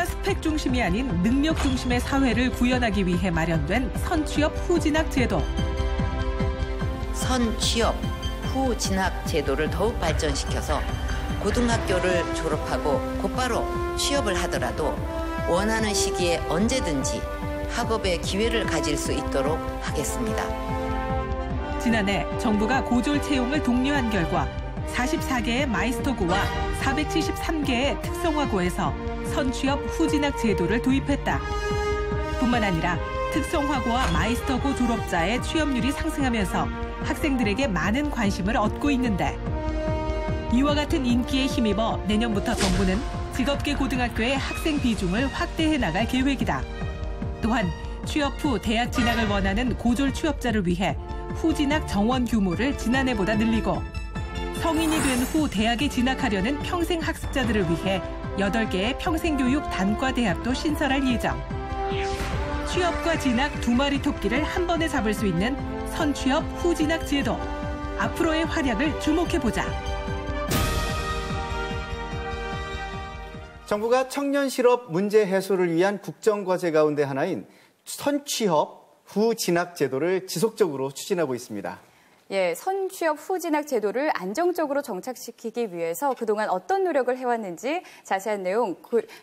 학력과 스펙 중심이 아닌 능력 중심의 사회를 구현하기 위해 마련된 선취업 후진학 제도. 선취업 후진학 제도를 더욱 발전시켜서 고등학교를 졸업하고 곧바로 취업을 하더라도 원하는 시기에 언제든지 학업의 기회를 가질 수 있도록 하겠습니다. 지난해 정부가 고졸 채용을 독려한 결과 44개의 마이스터고와 473개의 특성화고에서 선취업 후진학 제도를 도입했다. 뿐만 아니라 특성화고와 마이스터고 졸업자의 취업률이 상승하면서 학생들에게 많은 관심을 얻고 있는데, 이와 같은 인기에 힘입어 내년부터 정부는 직업계 고등학교의 학생 비중을 확대해 나갈 계획이다. 또한 취업 후 대학 진학을 원하는 고졸 취업자를 위해 후진학 정원 규모를 지난해보다 늘리고, 성인이 된 후 대학에 진학하려는 평생 학습자들을 위해 8개의 평생교육 단과대학도 신설할 예정. 취업과 진학 두 마리 토끼를 한 번에 잡을 수 있는 선취업 후진학 제도. 앞으로의 활약을 주목해보자. 정부가 청년 실업 문제 해소를 위한 국정과제 가운데 하나인 선취업 후진학 제도를 지속적으로 추진하고 있습니다. 예, 선취업 후진학 제도를 안정적으로 정착시키기 위해서 그동안 어떤 노력을 해왔는지 자세한 내용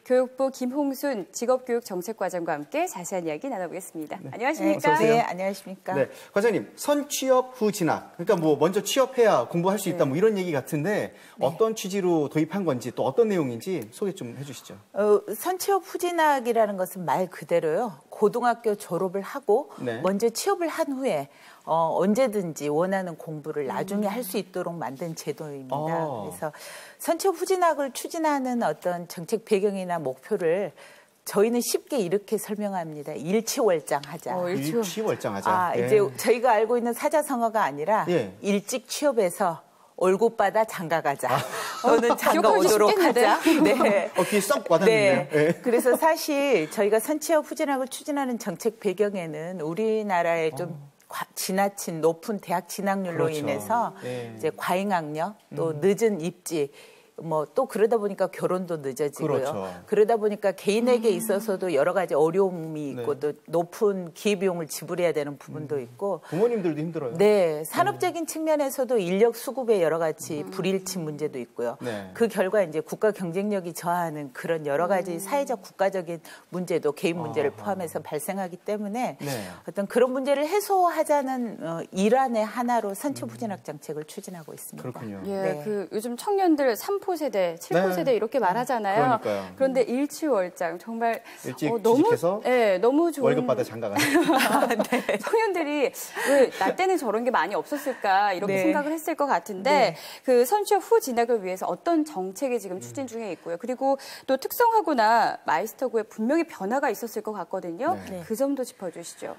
교육부 김홍순 직업교육정책과장과 함께 자세한 이야기 나눠보겠습니다. 네. 안녕하십니까? 네, 안녕하십니까? 네, 과장님, 선취업 후진학, 그러니까 뭐 먼저 취업해야 공부할 수 있다, 뭐 이런 얘기 같은데 어떤 취지로 도입한 건지 또 어떤 내용인지 소개 좀 해주시죠. 선취업 후진학이라는 것은 말 그대로요. 고등학교 졸업을 하고 먼저 취업을 한 후에 언제든지 원하는 공부를 나중에 할 수 있도록 만든 제도입니다. 그래서 선취업 후진학을 추진하는 어떤 정책 배경이나 목표를 저희는 쉽게 이렇게 설명합니다. 일취월장하자. 일취월장하자. 이제 저희가 알고 있는 사자성어가 아니라 일찍 취업해서 월급 받아 장가 가자. 또는 장가 오도록 하자. 네. 귀에 썩 와닿는데요. 네. 그래서 사실 저희가 선취업 후진학을 추진하는 정책 배경에는 우리나라의 좀 지나친 높은 대학 진학률로 인해서 이제 과잉학력, 또 늦은 입지, 뭐 또 그러다 보니까 결혼도 늦어지고요. 그러다 보니까 개인에게 있어서도 여러 가지 어려움이 있고 또 높은 기회비용을 지불해야 되는 부분도 있고 부모님들도 힘들어요. 네, 산업적인 측면에서도 인력 수급에 여러 가지 불일치 문제도 있고요. 그 결과 이제 국가 경쟁력이 저하하는 그런 여러 가지 사회적 국가적인 문제도 개인 문제를 포함해서 발생하기 때문에 어떤 그런 문제를 해소하자는 일환의 하나로 선취업 후진학 정책을 추진하고 있습니다. 그렇군요. 예, 그 요즘 청년들 3포 세대, 7포 세대 이렇게 말하잖아요. 그러니까요. 그런데 일취월장 정말 일찍 너무 취직해서 너무 좋은 월급 받아 장가 가는. 청년들이 왜 나 때는 저런 게 많이 없었을까 이렇게 생각을 했을 것 같은데 그 선취업 후 진학을 위해서 어떤 정책이 지금 추진 중에 있고요. 그리고 또 특성화고나 마이스터고에 분명히 변화가 있었을 것 같거든요. 그 점도 짚어주시죠.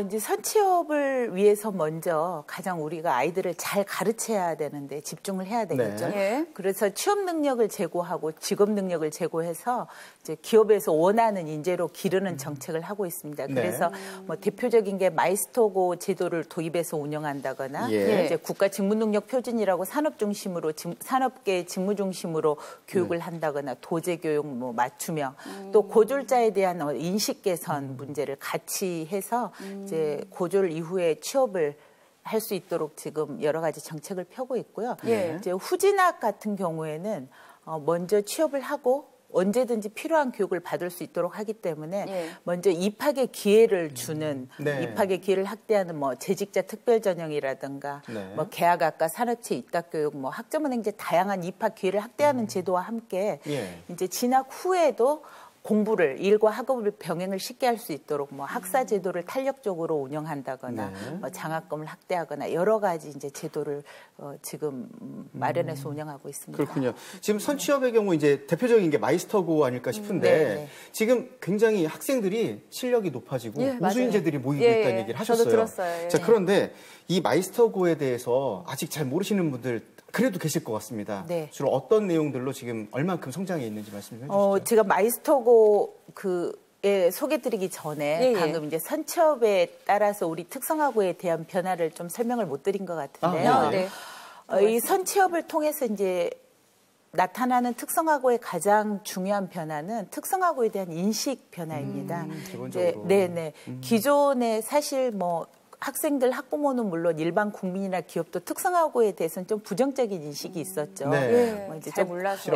이제 선취업을 위해서 먼저 가장 우리가 아이들을 잘 가르쳐야 되는데 집중을 해야 되겠죠. 그래서 취업 능력을 제고하고 직업 능력을 제고해서 이제 기업에서 원하는 인재로 기르는 정책을 하고 있습니다. 그래서 뭐 대표적인 게 마이스터고 제도를 도입해서 운영한다거나 이제 국가 직무 능력 표준이라고 산업 중심으로 산업계 직무 중심으로 교육을 한다거나 도제 교육 뭐 맞춤형 또 고졸자에 대한 인식 개선 문제를 같이 해서 이제 고졸 이후에 취업을 할 수 있도록 지금 여러 가지 정책을 펴고 있고요. 이제 후진학 같은 경우에는 먼저 취업을 하고 언제든지 필요한 교육을 받을 수 있도록 하기 때문에 먼저 입학의 기회를 주는 입학의 기회를 확대하는 뭐 재직자 특별 전형이라든가 뭐 계약학과 산업체 입학 교육 뭐 학점은행제 다양한 입학 기회를 확대하는 제도와 함께 이제 진학 후에도 공부를 일과 학업을 병행을 쉽게 할 수 있도록 뭐 학사 제도를 탄력적으로 운영한다거나 뭐 장학금을 확대하거나 여러 가지 이제 제도를 지금 마련해서 운영하고 있습니다. 그렇군요. 지금 선취업의 경우 이제 대표적인 게 마이스터고 아닐까 싶은데 지금 굉장히 학생들이 실력이 높아지고 우수 인재들이 모이고 있다는 얘기를 하셨어요. 저도 들었어요. 자, 그런데 이 마이스터고에 대해서 아직 잘 모르시는 분들 그래도 계실 것 같습니다. 주로 어떤 내용들로 지금 얼만큼 성장해 있는지 말씀 좀 해주시죠. 제가 마이스터고 소개드리기 전에 방금 이제 선취업에 따라서 우리 특성화고에 대한 변화를 좀 설명을 못 드린 것 같은데요. 이 선취업을 통해서 이제 나타나는 특성화고의 가장 중요한 변화는 특성화고에 대한 인식 변화입니다. 기본적으로. 네네. 기존에 사실 뭐 학생들, 학부모는 물론 일반 국민이나 기업도 특성화고에 대해서는 좀 부정적인 인식이 있었죠. 네. 뭐 이제 잘 좀 몰라서.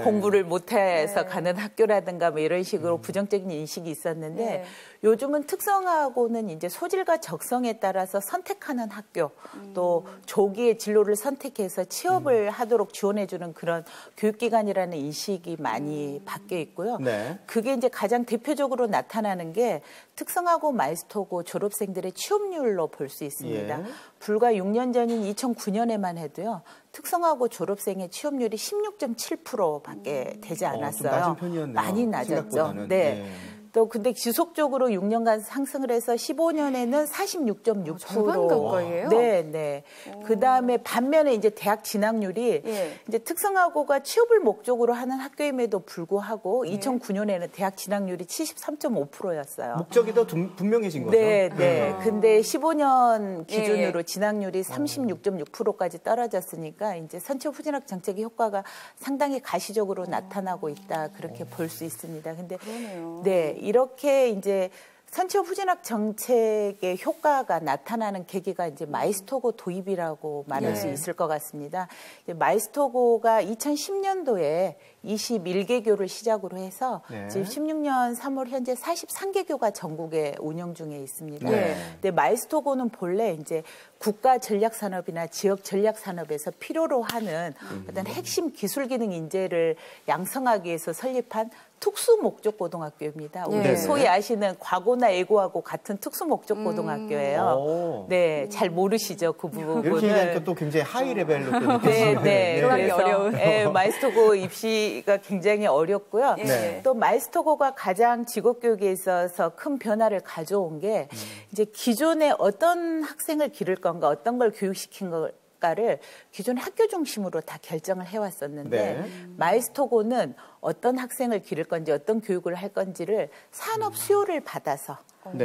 공부를 못해서 가는 학교라든가 뭐 이런 식으로 부정적인 인식이 있었는데 요즘은 특성화고는 이제 소질과 적성에 따라서 선택하는 학교, 또 조기에 진로를 선택해서 취업을 하도록 지원해주는 그런 교육기관이라는 인식이 많이 바뀌어 있고요. 네. 그게 이제 가장 대표적으로 나타나는 게 특성화고 마이스터고 졸업생들의 취업률로 볼 수 있습니다. 예. 불과 6년 전인 2009년에만 해도요. 특성화고 졸업생의 취업률이 16.7%밖에 되지 않았어요. 좀 낮은 편이었네요. 많이 낮았죠. 생각보다는. 네. 예. 또 근데 지속적으로 6년간 상승을 해서 15년에는 46.6%. 절반 가까이예요? 네, 네. 그다음에 반면에 이제 대학 진학률이 이제 특성화고가 취업을 목적으로 하는 학교임에도 불구하고 2009년에는 대학 진학률이 73.5%였어요. 목적이 더 분명해진 거죠. 네, 네. 근데 15년 기준으로 진학률이 36.6%까지 떨어졌으니까 이제 선취업 후진학 정책의 효과가 상당히 가시적으로 나타나고 있다. 그렇게 볼 수 있습니다. 근데 그러네요. 네, 이렇게 이제 선취업 후진학 정책의 효과가 나타나는 계기가 이제 마이스터고 도입이라고 말할 수 있을 것 같습니다. 마이스터고가 2010년도에 21개교를 시작으로 해서 지금 16년 3월 현재 43개교가 전국에 운영 중에 있습니다. 근데 마이스터고는 본래 이제 국가 전략 산업이나 지역 전략 산업에서 필요로 하는 어떤 핵심 기술 기능 인재를 양성하기 위해서 설립한 특수 목적 고등학교입니다. 우리 소위 아시는 과고나 예고하고 같은 특수 목적 고등학교예요. 네, 잘 모르시죠 그 부분은. 이렇게 얘기하니까 또 굉장히 하이 레벨로 또 느껴지네요. 네, 그래서 어려운. 마이스터고 입시가 굉장히 어렵고요. 또 마이스터고가 가장 직업교육에 있어서 큰 변화를 가져온 게 이제 기존에 어떤 학생을 기를 건가, 어떤 걸 교육시킨 가를 기존 학교 중심으로 다 결정을 해왔었는데 마이스터고는 어떤 학생을 기를 건지 어떤 교육을 할 건지를 산업 수요를 받아서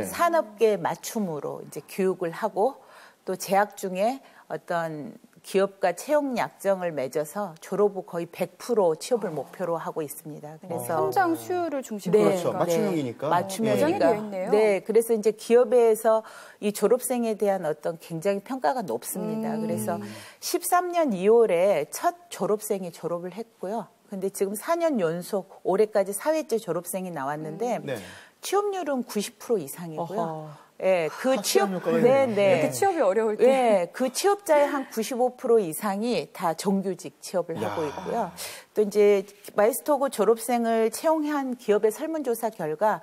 산업계 맞춤으로 이제 교육을 하고 또 재학 중에 어떤 기업과 채용 약정을 맺어서 졸업 후 거의 100% 취업을 목표로 하고 있습니다. 그래서 현장 수요를 중심으로 그렇죠. 맞춤형이니까. 맞춤형이니까. 네, 그래서 이제 기업에서 이 졸업생에 대한 어떤 굉장히 평가가 높습니다. 그래서 13년 2월에 첫 졸업생이 졸업을 했고요. 근데 지금 4년 연속 올해까지 4회째 졸업생이 나왔는데 취업률은 90% 이상이고요. 네, 그 취업, 이렇게 취업이 어려울 때, 네, 그 취업자의 한 95% 이상이 다 정규직 취업을 하고 있고요. 또 이제 마이스터고 졸업생을 채용한 기업의 설문조사 결과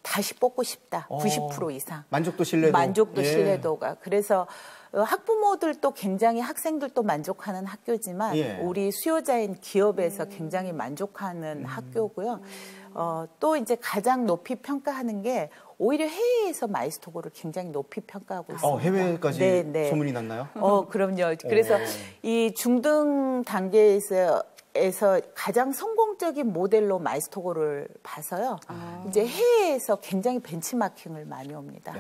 다시 뽑고 싶다, 90% 이상. 만족도 신뢰도. 만족도 신뢰도가. 그래서 학부모들도 굉장히 학생들도 만족하는 학교지만 우리 수요자인 기업에서 굉장히 만족하는 학교고요. 또 이제 가장 높이 평가하는 게 오히려 해외에서 마이스터고를 굉장히 높이 평가하고 있습니다. 해외까지 소문이 났나요? 그럼요. 그래서 이 중등 단계에서 가장 성공적인 모델로 마이스터고를 봐서요. 이제 해외에서 굉장히 벤치마킹을 많이 옵니다.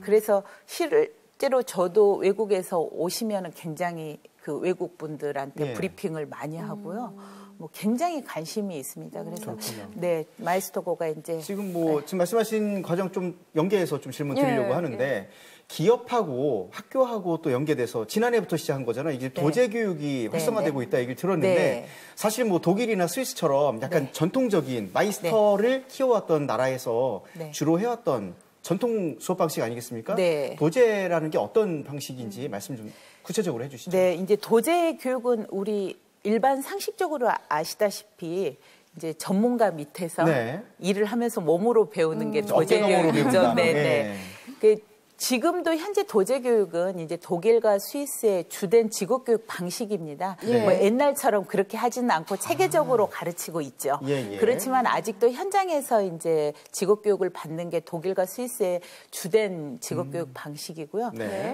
그래서 실제로 저도 외국에서 오시면은 굉장히 그 외국 분들한테 브리핑을 많이 하고요. 뭐 굉장히 관심이 있습니다. 그래서 네, 마이스터고가 이제 지금 지금 말씀하신 과정 좀 연계해서 좀 질문 드리려고 하는데 기업하고 학교하고 또 연계돼서 지난해부터 시작한 거잖아요. 이제 도제 교육이 활성화되고 있다 얘기를 들었는데 사실 뭐 독일이나 스위스처럼 약간 전통적인 마이스터를 키워왔던 나라에서 주로 해왔던 전통 수업 방식 아니겠습니까? 도제라는 게 어떤 방식인지 말씀 좀 구체적으로 해주시죠. 네, 이제 도제 교육은 우리 일반 상식적으로 아시다시피 이제 전문가 밑에서 일을 하면서 몸으로 배우는 게 도제 교육이죠. 네. 지금도 현재 도제 교육은 이제 독일과 스위스의 주된 직업교육 방식입니다. 뭐 옛날처럼 그렇게 하지는 않고 체계적으로 가르치고 있죠. 그렇지만 아직도 현장에서 이제 직업교육을 받는 게 독일과 스위스의 주된 직업교육 방식이고요.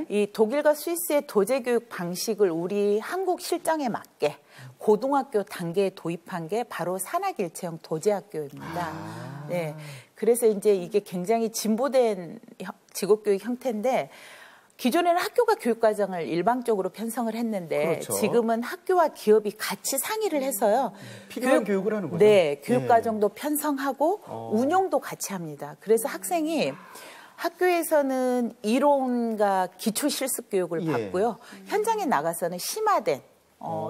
이 독일과 스위스의 도제 교육 방식을 우리 한국 실정에 맞게 고등학교 단계에 도입한 게 바로 산학일체형 도제학교입니다. 네. 그래서 이제 이게 굉장히 진보된 직업교육 형태인데 기존에는 학교가 교육과정을 일방적으로 편성을 했는데 그렇죠. 지금은 학교와 기업이 같이 상의를 해서요. 필요한 교육을 하는 거죠. 네, 교육과정도 편성하고 운영도 같이 합니다. 그래서 학생이 학교에서는 이론과 기초 실습 교육을 받고요. 현장에 나가서는 심화된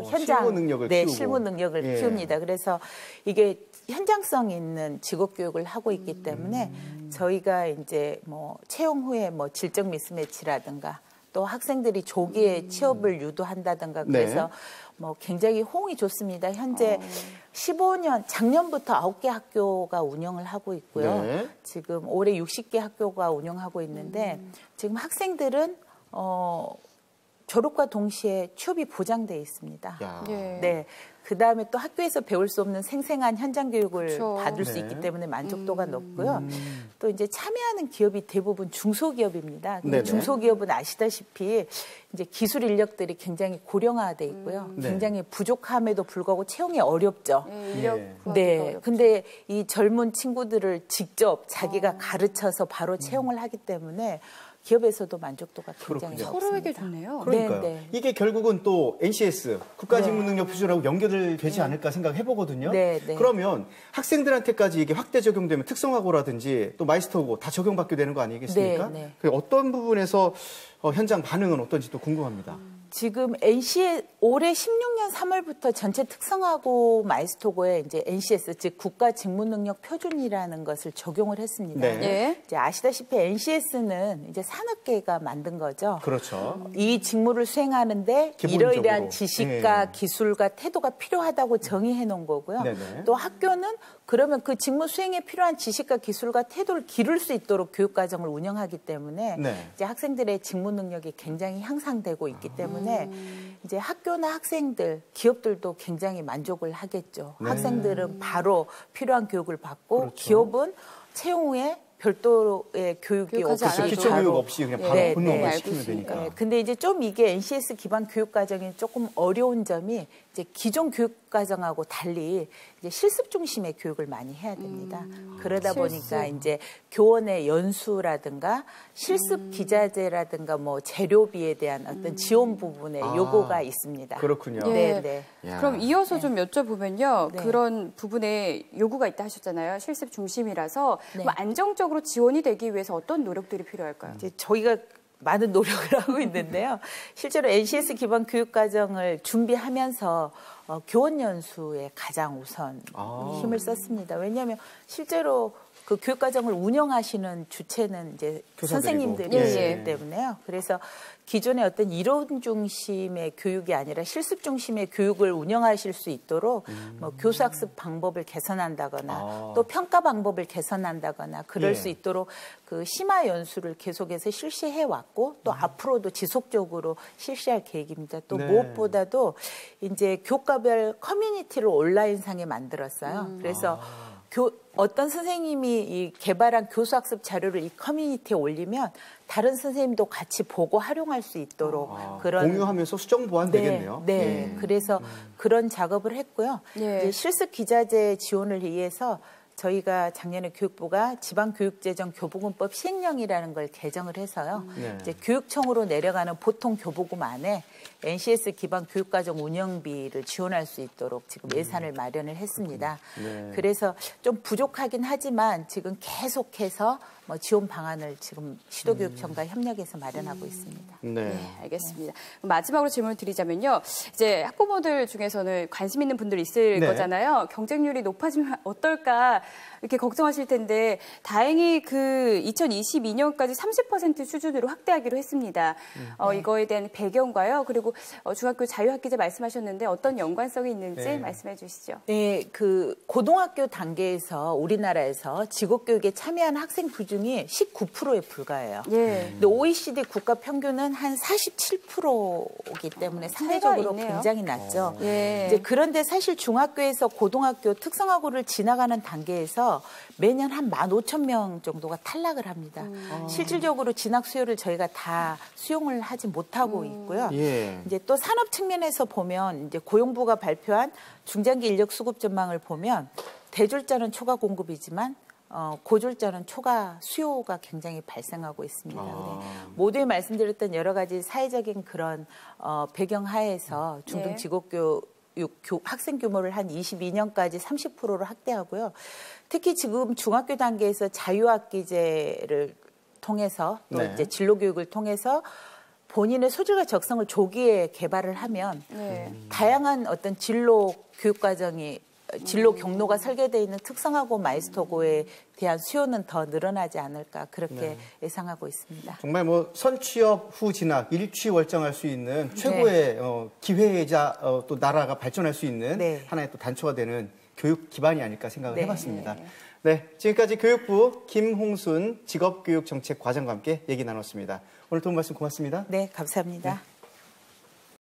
현장 실무 능력을 네, 키우고. 실무 능력을 키웁니다. 그래서 이게 현장성 있는 직업 교육을 하고 있기 때문에 저희가 이제 뭐 채용 후에 뭐 질적 미스매치라든가 또 학생들이 조기에 취업을 유도한다든가 그래서 뭐 굉장히 호응이 좋습니다. 현재 15년 작년부터 9개 학교가 운영을 하고 있고요. 네. 지금 올해 60개 학교가 운영하고 있는데 지금 학생들은 졸업과 동시에 취업이 보장돼 있습니다. 네. 그다음에 또 학교에서 배울 수 없는 생생한 현장 교육을 그렇죠. 받을 수 있기 때문에 만족도가 높고요. 또 이제 참여하는 기업이 대부분 중소기업입니다. 근데 중소기업은 아시다시피 이제 기술 인력들이 굉장히 고령화돼 있고요. 굉장히 부족함에도 불구하고 채용이 어렵죠. 네. 근데 이 젊은 친구들을 직접 자기가 가르쳐서 바로 채용을 하기 때문에 기업에서도 만족도가 굉장히 높습니다. 서로에게 좋네요. 그러니까요. 네. 이게 결국은 또 NCS 국가직무능력 표준하고 연결되지 않을까 생각해보거든요. 네. 그러면 학생들한테까지 이게 확대 적용되면 특성화고라든지 또 마이스터고 다 적용받게 되는 거 아니겠습니까? 네. 어떤 부분에서 현장 반응은 어떤지 또 궁금합니다. 지금 NCS 올해 16년 3월부터 전체 특성화고 마이스터고에 이제 NCS 즉 국가직무능력 표준이라는 것을 적용을 했습니다. 네. 이제 아시다시피 NCS는 이제 산업계가 만든 거죠. 그렇죠. 이 직무를 수행하는데 기본적으로. 이러이러한 지식과 기술과 태도가 필요하다고 정의해 놓은 거고요. 네네. 또 학교는 그러면 그 직무 수행에 필요한 지식과 기술과 태도를 기를 수 있도록 교육과정을 운영하기 때문에 이제 학생들의 직무 능력이 굉장히 향상되고 있기 때문에 이제 학교나 학생들, 기업들도 굉장히 만족을 하겠죠. 학생들은 바로 필요한 교육을 받고 기업은 채용 후에 별도의 교육이 없이 기초 교육 없이 그냥 바로 본능을 시키면 되니까. 근데 이제 좀 이게 NCS 기반 교육 과정이 조금 어려운 점이 이제 기존 교육 과정하고 달리 이제 실습 중심의 교육을 많이 해야 됩니다. 그러다 보니까 이제 교원의 연수라든가 실습 기자재라든가 뭐 재료비에 대한 어떤 지원 부분에 요구가 있습니다. 그렇군요. 네. 그럼 이어서 좀 여쭤보면요. 그런 부분에 요구가 있다 하셨잖아요. 실습 중심이라서 뭐 안정적으로 지원이 되기 위해서 어떤 노력들이 필요할까요? 이제 저희가 많은 노력을 하고 있는데요. 실제로 NCS 기반 교육과정을 준비하면서 교원 연수에 가장 우선 힘을 썼습니다. 왜냐하면 실제로 그 교육과정을 운영하시는 주체는 이제 선생님들이기 때문에요. 그래서 기존의 어떤 이론 중심의 교육이 아니라 실습 중심의 교육을 운영하실 수 있도록 뭐 교수학습 방법을 개선한다거나 또 평가 방법을 개선한다거나 그럴 수 있도록 그 심화 연수를 계속해서 실시해 왔고 또 앞으로도 지속적으로 실시할 계획입니다. 또 무엇보다도 이제 교과별 커뮤니티를 온라인상에 만들었어요. 그래서 어떤 선생님이 이 개발한 교수학습 자료를 이 커뮤니티에 올리면 다른 선생님도 같이 보고 활용할 수 있도록 그런 공유하면서 수정 보완 되겠네요. 그래서 그런 작업을 했고요. 이제 실습 기자재 지원을 위해서 저희가 작년에 교육부가 지방교육재정 교부금법 시행령이라는 걸 개정을 해서요. 이제 교육청으로 내려가는 보통 교부금 안에 NCS 기반 교육과정 운영비를 지원할 수 있도록 지금 예산을 마련을 했습니다. 그래서 좀 부족하긴 하지만 지금 계속해서 뭐 지원 방안을 지금 시도교육청과 협력해서 마련하고 있습니다. 네, 알겠습니다. 마지막으로 질문을 드리자면요. 이제 학부모들 중에서는 관심 있는 분들 있을 거잖아요. 경쟁률이 높아지면 어떨까 이렇게 걱정하실 텐데 다행히 그 2022년까지 30% 수준으로 확대하기로 했습니다. 이거에 대한 배경과요. 그리고 중학교 자유학기제 말씀하셨는데 어떤 연관성이 있는지 말씀해 주시죠. 네, 그 고등학교 단계에서 우리나라에서 직업교육에 참여한 학생 비중이 19%에 불과해요. 근데 OECD 국가 평균은 한 47%이기 때문에 상대적으로 굉장히 낮죠. 이제 그런데 사실 중학교에서 고등학교 특성화고를 지나가는 단계에서 매년 한 15,000명 정도가 탈락을 합니다. 실질적으로 진학 수요를 저희가 다 수용을 하지 못하고 있고요. 이제 또 산업 측면에서 보면 이제 고용부가 발표한 중장기 인력 수급 전망을 보면 대졸자는 초과 공급이지만 고졸자는 초과 수요가 굉장히 발생하고 있습니다. 모두에 말씀드렸던 여러 가지 사회적인 그런 배경 하에서 중등 직업교육 학생 규모를 한 22년까지 30%로 확대하고요. 특히 지금 중학교 단계에서 자유학기제를 통해서 또 이제 진로교육을 통해서 본인의 소질과 적성을 조기에 개발을 하면 다양한 어떤 진로 교육 과정이 진로 경로가 설계되어 있는 특성화고 마이스터고에 대한 수요는 더 늘어나지 않을까 그렇게 예상하고 있습니다. 정말 뭐 선취업 후 진학 일취월장할 수 있는 최고의 기회이자 또 나라가 발전할 수 있는 하나의 또 단초가 되는 교육 기반이 아닐까 생각을 해봤습니다. 네, 지금까지 교육부 김홍순 직업교육정책과장과 함께 얘기 나눴습니다. 오늘 도움 말씀 고맙습니다. 네, 감사합니다.